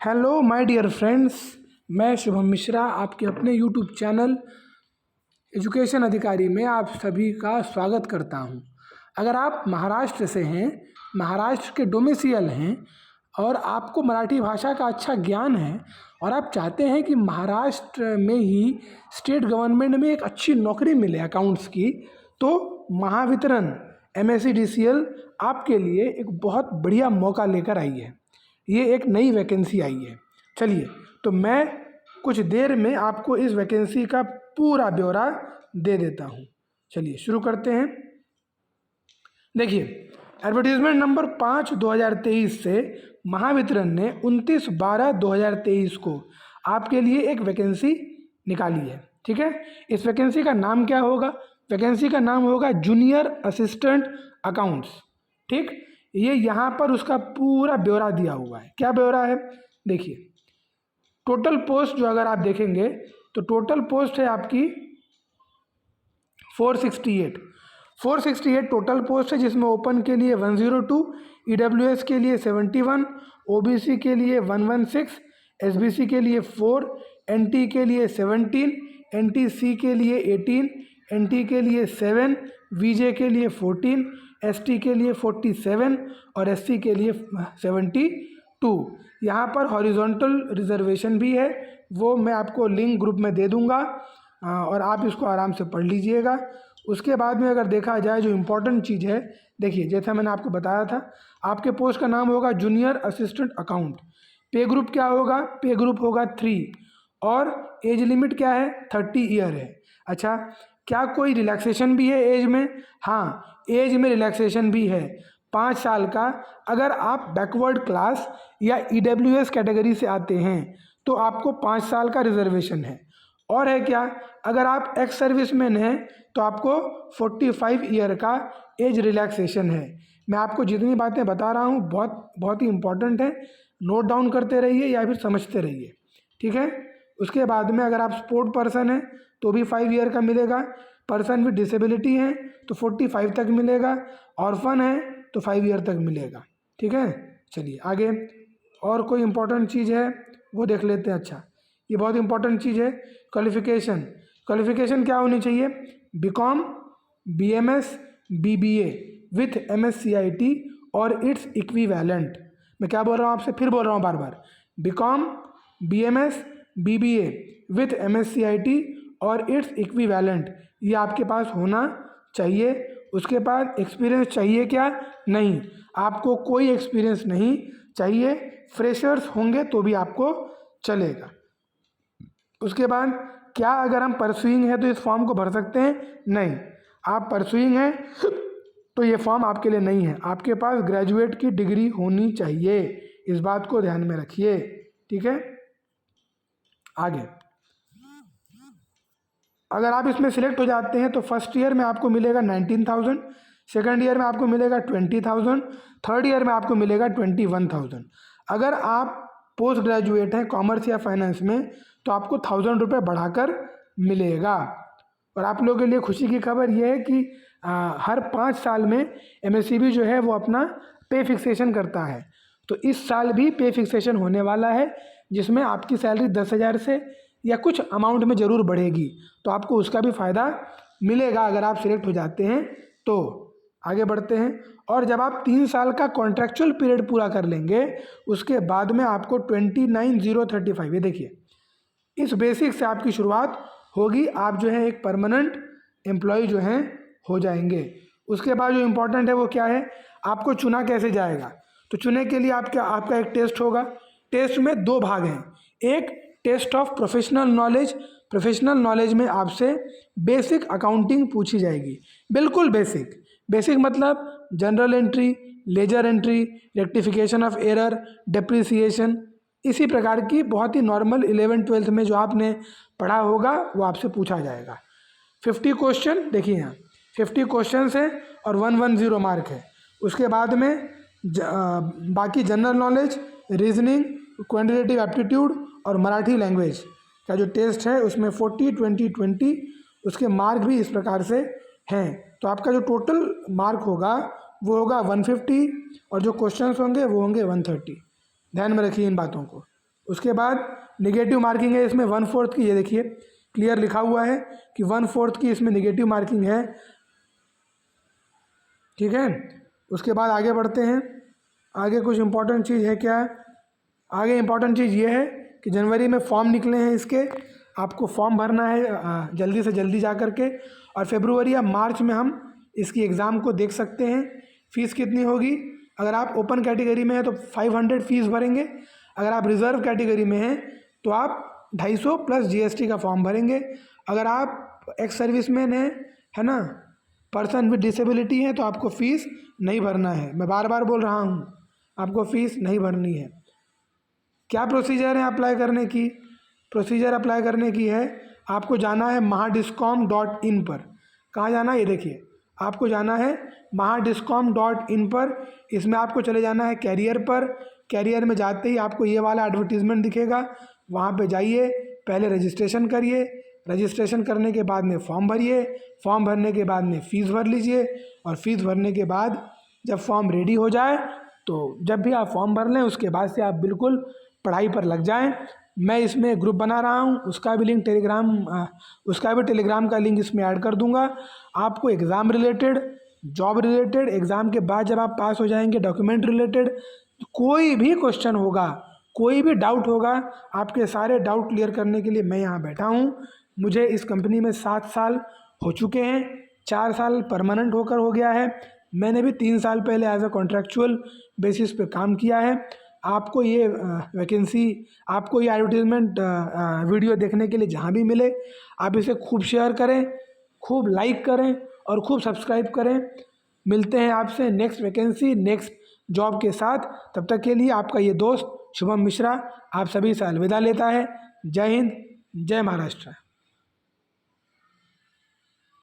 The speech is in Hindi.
हेलो माय डियर फ्रेंड्स, मैं शुभम मिश्रा आपके अपने यूट्यूब चैनल एजुकेशन अधिकारी में आप सभी का स्वागत करता हूं। अगर आप महाराष्ट्र से हैं, महाराष्ट्र के डोमिसियल हैं और आपको मराठी भाषा का अच्छा ज्ञान है और आप चाहते हैं कि महाराष्ट्र में ही स्टेट गवर्नमेंट में एक अच्छी नौकरी मिले अकाउंट्स की, तो महावितरण MSc आपके लिए एक बहुत बढ़िया मौका लेकर आई है। ये एक नई वैकेंसी आई है। चलिए, तो मैं कुछ देर में आपको इस वैकेंसी का पूरा ब्यौरा दे देता हूँ। चलिए शुरू करते हैं। देखिए, एडवर्टीजमेंट नंबर 5/2023 से महावितरण ने 29/12/2023 को आपके लिए एक वैकेंसी निकाली है। ठीक है, इस वैकेंसी का नाम क्या होगा? वैकेंसी का नाम होगा जूनियर असिस्टेंट अकाउंट्स। ठीक, ये यहाँ पर उसका पूरा ब्यौरा दिया हुआ है। क्या ब्यौरा है? देखिए, टोटल पोस्ट जो अगर आप देखेंगे तो टोटल पोस्ट है आपकी 468 टोटल पोस्ट है, जिसमें ओपन के लिए 102, EWS के लिए 71, OBC के लिए 116, SBC के लिए 4, NT के लिए 17, NTC के लिए 18, NT के लिए 7, VJ के लिए 14, ST के लिए 47 और SC के लिए 72। यहाँ पर हॉरिजॉन्टल रिजर्वेशन भी है, वो मैं आपको लिंक ग्रुप में दे दूँगा और आप इसको आराम से पढ़ लीजिएगा। उसके बाद में अगर देखा जाए जो इम्पोर्टेंट चीज़ है, देखिए जैसा मैंने आपको बताया था, आपके पोस्ट का नाम होगा जूनियर असिस्टेंट अकाउंट। पे ग्रुप क्या होगा? पे ग्रुप होगा 3 और एज लिमिट क्या है? 30 ईयर है। अच्छा, क्या कोई रिलैक्सेशन भी है एज में? हाँ, एज में रिलैक्सेशन भी है 5 साल का। अगर आप बैकवर्ड क्लास या EWS कैटेगरी से आते हैं तो आपको 5 साल का रिजर्वेशन है। और है क्या, अगर आप एक्स सर्विसमैन हैं तो आपको 45 ईयर का एज रिलैक्सेशन है। मैं आपको जितनी बातें बता रहा हूँ बहुत ही इंपॉर्टेंट है, नोट डाउन करते रहिए या फिर समझते रहिए। ठीक है, उसके बाद में अगर आप स्पोर्ट पर्सन हैं तो भी 5 ईयर का मिलेगा, पर्सन विद डिसेबिलिटी है तो 45 तक मिलेगा, ऑर्फन है तो 5 ईयर तक मिलेगा। ठीक है, चलिए आगे और कोई इम्पोर्टेंट चीज़ है वो देख लेते हैं। अच्छा, ये बहुत इंपॉर्टेंट चीज़ है, क्वालिफिकेशन क्या होनी चाहिए? BCom, BMS, BBA with MSCIT और इट्स इक्विवेलेंट। मैं क्या बोल रहा हूँ आपसे, फिर बोल रहा हूँ बार बार, BCom, BMS, BBA with MSCIT और इट्स इक्विवेलेंट, ये आपके पास होना चाहिए। उसके बाद एक्सपीरियंस चाहिए क्या? नहीं, आपको कोई एक्सपीरियंस नहीं चाहिए, फ्रेशर्स होंगे तो भी आपको चलेगा। उसके बाद क्या अगर हम परसुइंग हैं तो इस फॉर्म को भर सकते हैं? नहीं, आप परसुइंग हैं तो ये फॉर्म आपके लिए नहीं है। आपके पास ग्रेजुएट की डिग्री होनी चाहिए, इस बात को ध्यान में रखिए। ठीक है, आगे अगर आप इसमें सिलेक्ट हो जाते हैं तो फर्स्ट ईयर में आपको मिलेगा 19,000, सेकेंड ईयर में आपको मिलेगा 20,000, थर्ड ईयर में आपको मिलेगा 21,000। अगर आप पोस्ट ग्रेजुएट हैं कॉमर्स या फाइनेंस में तो आपको 1,000 रुपये बढ़ाकर मिलेगा। और आप लोगों के लिए खुशी की खबर यह है कि हर 5 साल में MSCB जो है वो अपना पे फिक्सेशन करता है, तो इस साल भी पे फिक्सेशन होने वाला है, जिसमें आपकी सैलरी 10,000 से या कुछ अमाउंट में ज़रूर बढ़ेगी, तो आपको उसका भी फ़ायदा मिलेगा अगर आप सिलेक्ट हो जाते हैं तो। आगे बढ़ते हैं, और जब आप 3 साल का कॉन्ट्रैक्चुअल पीरियड पूरा कर लेंगे उसके बाद में आपको 29,035, ये देखिए इस बेसिक से आपकी शुरुआत होगी, आप जो है एक परमानेंट एम्प्लॉय जो हैं हो जाएंगे। उसके बाद जो इम्पोर्टेंट है वो क्या है, आपको चुना कैसे जाएगा? तो चुने के लिए आपका एक टेस्ट होगा। टेस्ट में 2 भाग हैं, एक test of professional knowledge. Professional knowledge में आपसे बेसिक अकाउंटिंग पूछी जाएगी, बिल्कुल बेसिक मतलब general entry, ledger entry, rectification of error, depreciation, इसी प्रकार की बहुत ही नॉर्मल 11th-12th में जो आपने पढ़ा होगा वो आपसे पूछा जाएगा। 50 क्वेश्चन, देखिए यहाँ 50 क्वेश्चन है और 110 मार्क है। उसके बाद में बाकी general knowledge, reasoning, quantitative aptitude और मराठी लैंग्वेज का जो टेस्ट है उसमें 40, 20, 20 उसके मार्क भी इस प्रकार से हैं। तो आपका जो टोटल मार्क होगा वो होगा 150 और जो क्वेश्चंस होंगे वो होंगे 130। ध्यान में रखिए इन बातों को। उसके बाद निगेटिव मार्किंग है इसमें 1/4 की, ये देखिए क्लियर लिखा हुआ है कि 1/4 की इसमें निगेटिव मार्किंग है, ठीक है। उसके बाद आगे बढ़ते हैं। आगे कुछ इम्पोर्टेंट चीज़ है क्या? आगे इम्पोर्टेंट चीज़ ये है कि जनवरी में फॉर्म निकले हैं इसके, आपको फॉर्म भरना है जल्दी से जल्दी जा कर के, और फरवरी या मार्च में हम इसकी एग्ज़ाम को देख सकते हैं। फ़ीस कितनी होगी? अगर आप ओपन कैटेगरी में हैं तो 500 फ़ीस भरेंगे, अगर आप रिज़र्व कैटेगरी में हैं तो आप 250 प्लस GST का फॉर्म भरेंगे। अगर आप एक्स सर्विसमैन हैं, है ना, पर्सन विद डिसेबिलिटी है, तो आपको फ़ीस नहीं भरना है। मैं बार बार बोल रहा हूँ, आपको फ़ीस नहीं भरनी है। क्या प्रोसीजर है अप्लाई करने की? प्रोसीजर अप्लाई करने की है, आपको जाना है mahadiscom.in पर। कहाँ जाना है? ये देखिए, आपको जाना है mahadiscom.in पर। इसमें आपको चले जाना है कैरियर पर। कैरियर में जाते ही आपको ये वाला एडवर्टीज़मेंट दिखेगा, वहाँ पे जाइए, पहले रजिस्ट्रेशन करिए, रजिस्ट्रेशन करने के बाद में फॉर्म भरिए, फॉर्म भरने के बाद में फ़ीस भर लीजिए, और फीस भरने के बाद जब फॉर्म रेडी हो जाए तो जब भी आप फॉर्म भर लें उसके बाद से आप बिल्कुल पढ़ाई पर लग जाएं। मैं इसमें ग्रुप बना रहा हूं, उसका भी टेलीग्राम का लिंक इसमें ऐड कर दूंगा। आपको exam related, job related, exam के बाद जब आप पास हो जाएंगे डॉक्यूमेंट रिलेटेड, कोई भी क्वेश्चन होगा, कोई भी डाउट होगा, आपके सारे डाउट क्लियर करने के लिए मैं यहाँ बैठा हूँ। मुझे इस कंपनी में 7 साल हो चुके हैं, 4 साल परमानेंट होकर हो गया है। मैंने भी 3 साल पहले एज अ कॉन्ट्रैक्चुअल बेसिस पे काम किया है। आपको ये वैकेंसी, आपको ये एडवर्टीजमेंट वीडियो देखने के लिए जहाँ भी मिले आप इसे खूब शेयर करें, खूब लाइक करें और खूब सब्सक्राइब करें। मिलते हैं आपसे नेक्स्ट वैकेंसी, नेक्स्ट जॉब के साथ। तब तक के लिए आपका ये दोस्त शुभम मिश्रा आप सभी से अलविदा लेता है। जय हिंद, जय महाराष्ट्र।